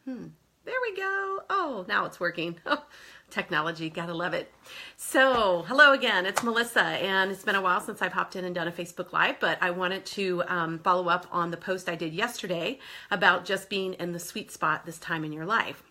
There we go. Oh, now it's working. Oh, technology, gotta love it. So, hello again, it's Melissa, and it's been a while since I've hopped in and done a Facebook Live, but I wanted to follow up on the post I did yesterday about just being in the sweet spot this time in your life.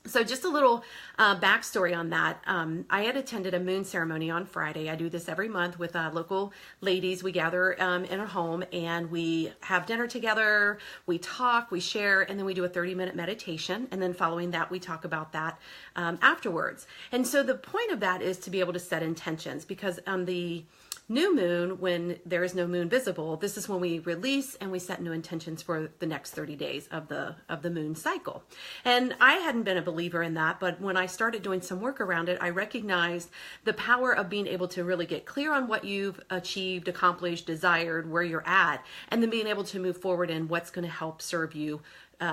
So just a little backstory on that. I had attended a moon ceremony on Friday. I do this every month with local ladies. We gather in a home and we have dinner together, we talk, we share, and then we do a 30-minute meditation. And then following that, we talk about that afterwards. And so the point of that is to be able to set intentions, because on the new moon, when there is no moon visible, this is when we release and we set new intentions for the next 30 days of the moon cycle. And I hadn't been a believer in that, but when I started doing some work around it, I recognized the power of being able to really get clear on what you've achieved, accomplished, desired, where you're at, and then being able to move forward in what's going to help serve you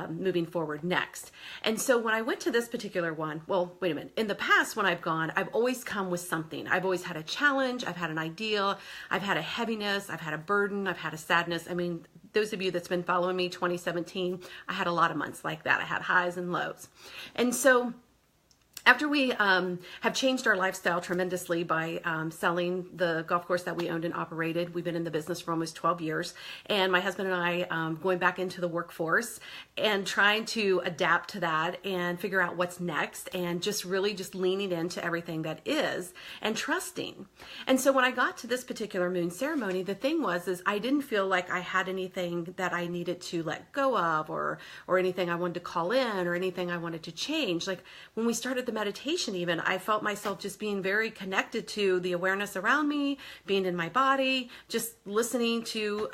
moving forward next. And so when I went to this particular one, well, wait a minute. In the past, when I've gone, I've always come with something. I've always had a challenge. I've had an idea. I've had a heaviness. I've had a burden. I've had a sadness. I mean, those of you that's been following me, 2017, I had a lot of months like that. I had highs and lows. And so after we have changed our lifestyle tremendously by selling the golf course that we owned and operated, we've been in the business for almost 12 years, and my husband and I going back into the workforce and trying to adapt to that and figure out what's next, and just really just leaning into everything that is and trusting. And so when I got to this particular moon ceremony, the thing is I didn't feel like I had anything that I needed to let go of, or anything I wanted to call in, or anything I wanted to change. Like when we started the meditation, even I felt myself just being very connected to the awareness around me, being in my body, just listening to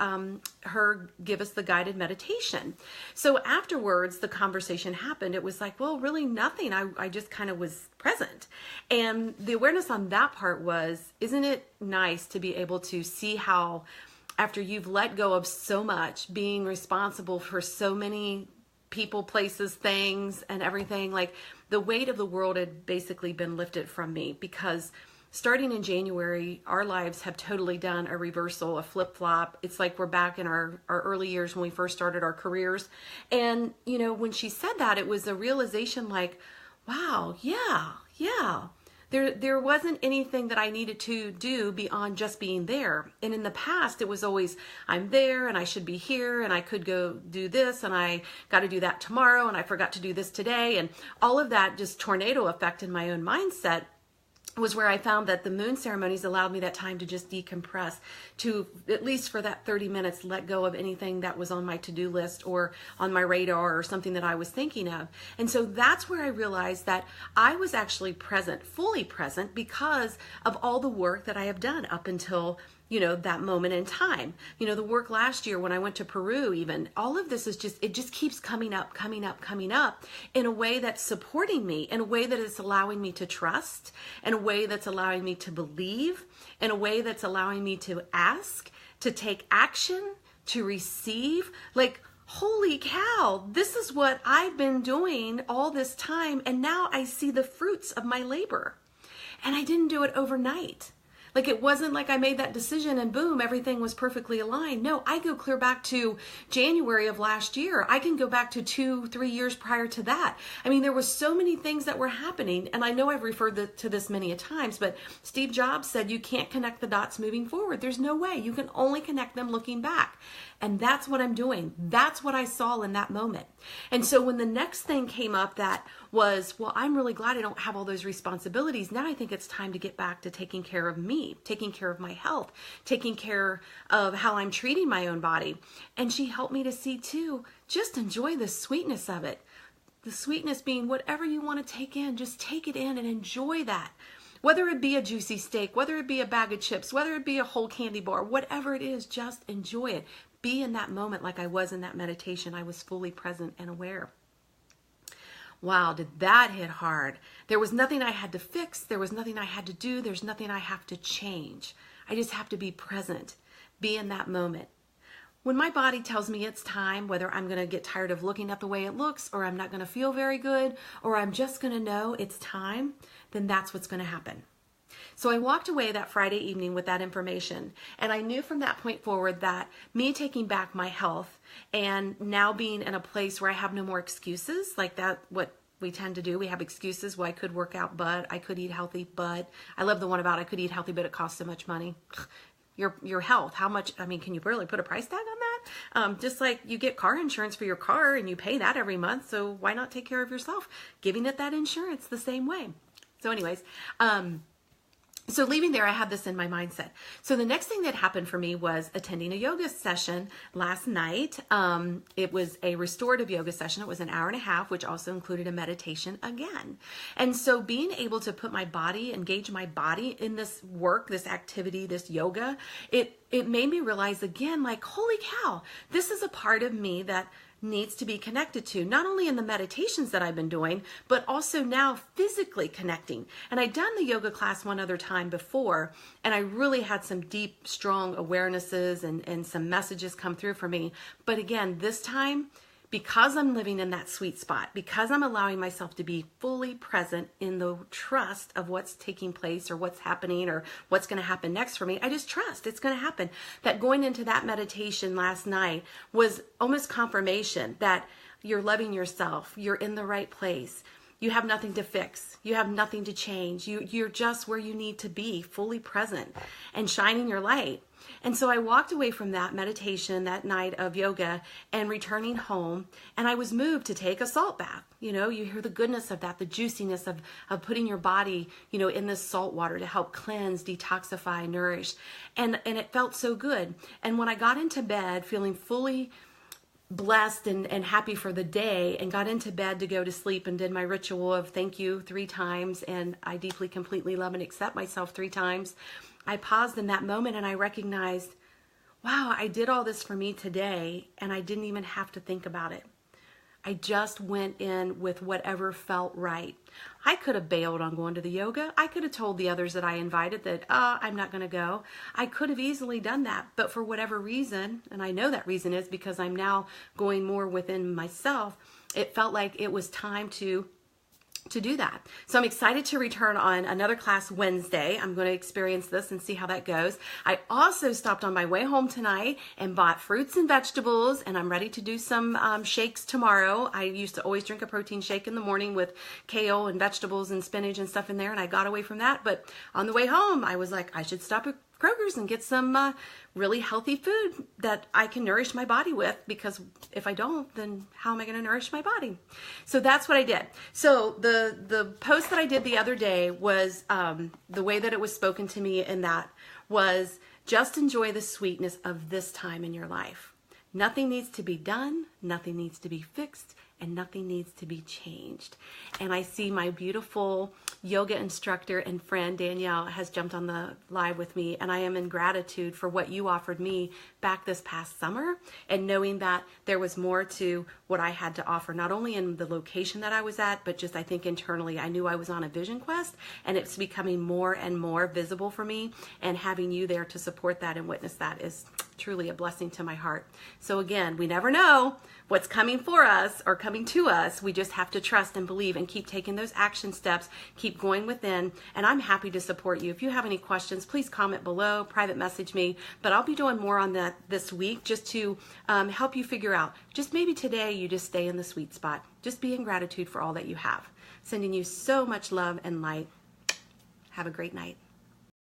her give us the guided meditation. So afterwards, the conversation happened. It was like, well, really nothing. I just kind of was present. And the awareness on that part was, isn't it nice to be able to see how after you've let go of so much, being responsible for so many people, places, things, and everything, like the weight of the world had basically been lifted from me, because starting in January, our lives have totally done a reversal, a flip-flop. It's like we're back in our early years when we first started our careers. And, you know, when she said that, it was a realization like, wow, yeah. There wasn't anything that I needed to do beyond just being there. And in the past, it was always, I'm there and I should be here and I could go do this and I got to do that tomorrow and I forgot to do this today. And all of that just tornado effect in my own mindset was where I found that the moon ceremonies allowed me that time to just decompress, to at least for that 30 minutes let go of anything that was on my to-do list or on my radar or something that I was thinking of. And so that's where I realized that I was actually present, fully present, because of all the work that I have done up until, you know, that moment in time. You know, the work last year when I went to Peru, even, all of this is just, it just keeps coming up in a way that's supporting me, in a way that is allowing me to trust, in a way that's allowing me to believe, in a way that's allowing me to ask, to take action, to receive. Like, holy cow, this is what I've been doing all this time, and now I see the fruits of my labor. And I didn't do it overnight. Like, it wasn't like I made that decision and boom, everything was perfectly aligned. No, I go clear back to January of last year. I can go back to 2-3 years prior to that. I mean, there were so many things that were happening. And I know I've referred to this many a times, but Steve Jobs said you can't connect the dots moving forward. There's no way. You can only connect them looking back. And that's what I'm doing. That's what I saw in that moment. And so when the next thing came up that was, well, I'm really glad I don't have all those responsibilities. Now I think it's time to get back to taking care of me, taking care of my health, taking care of how I'm treating my own body. And she helped me to see too, just enjoy the sweetness of it. The sweetness being whatever you want to take in, just take it in and enjoy that. Whether it be a juicy steak, whether it be a bag of chips, whether it be a whole candy bar, whatever it is, just enjoy it. Be in that moment like I was in that meditation. I was fully present and aware. Wow, did that hit hard. There was nothing I had to fix. There was nothing I had to do. There's nothing I have to change. I just have to be present, be in that moment. When my body tells me it's time, whether I'm going to get tired of looking at the way it looks, or I'm not going to feel very good, or I'm just going to know it's time, then that's what's going to happen. So I walked away that Friday evening with that information. And I knew from that point forward that me taking back my health and now being in a place where I have no more excuses, like that, what we tend to do. We have excuses. Well, I could work out, but I could eat healthy, but I love the one about I could eat healthy, but it costs so much money. Your health, how much, I mean, can you really put a price tag on that? Just like you get car insurance for your car and you pay that every month. So why not take care of yourself? Giving it that insurance the same way. So anyways, so leaving there, I had this in my mindset. So the next thing that happened for me was attending a yoga session last night. It was a restorative yoga session. It was an hour and a half, which also included a meditation again. And so being able to put my body, engage my body in this work, this activity, this yoga, it made me realize again, like, holy cow, this is a part of me that needs to be connected to, not only in the meditations that I've been doing, but also now physically connecting. And I'd done the yoga class one other time before, and I really had some deep, strong awarenesses and some messages come through for me. But again, this time, because I'm living in that sweet spot, because I'm allowing myself to be fully present in the trust of what's taking place or what's happening or what's going to happen next for me, I just trust it's going to happen. That going into that meditation last night was almost confirmation that you're loving yourself, you're in the right place. You have nothing to fix. You have nothing to change. You're just where you need to be, fully present and shining your light. And so I walked away from that meditation that night of yoga and returning home, and I was moved to take a salt bath. You know, you hear the goodness of that, the juiciness of putting your body, you know, in this salt water to help cleanse, detoxify, nourish. And it felt so good. And when I got into bed feeling fully blessed and happy for the day and got into bed to go to sleep and did my ritual of thank you 3 times and I deeply, completely love and accept myself 3 times, I paused in that moment and I recognized, wow, I did all this for me today and I didn't even have to think about it. I just went in with whatever felt right. I could have bailed on going to the yoga. I could have told the others that I invited that, I'm not going to go. I could have easily done that. But for whatever reason, and I know that reason is because I'm now going more within myself, it felt like it was time to do that. So I'm excited to return on another class Wednesday. I'm going to experience this and see how that goes. I also stopped on my way home tonight and bought fruits and vegetables, and I'm ready to do some shakes tomorrow. I used to always drink a protein shake in the morning with kale and vegetables and spinach and stuff in there, and I got away from that. But on the way home, I was like, I should stop at Kroger's and get some really healthy food that I can nourish my body with, because if I don't, then how am I going to nourish my body? So that's what I did. So the post that I did the other day was the way that it was spoken to me, and that was just enjoy the sweetness of this time in your life. Nothing needs to be done, nothing needs to be fixed, and nothing needs to be changed. And I see my beautiful yoga instructor and friend Danielle has jumped on the live with me, and I am in gratitude for what you offered me back this past summer, and knowing that there was more to what I had to offer, not only in the location that I was at, but just I think internally. I knew I was on a vision quest, and it's becoming more and more visible for me, and having you there to support that and witness that is truly a blessing to my heart. So again, we never know what's coming for us or coming to us. We just have to trust and believe and keep taking those action steps, keep going within, and I'm happy to support you. If you have any questions, please comment below, private message me, but I'll be doing more on that this week just to help you figure out, just maybe today you just stay in the sweet spot. Just be in gratitude for all that you have. Sending you so much love and light. Have a great night.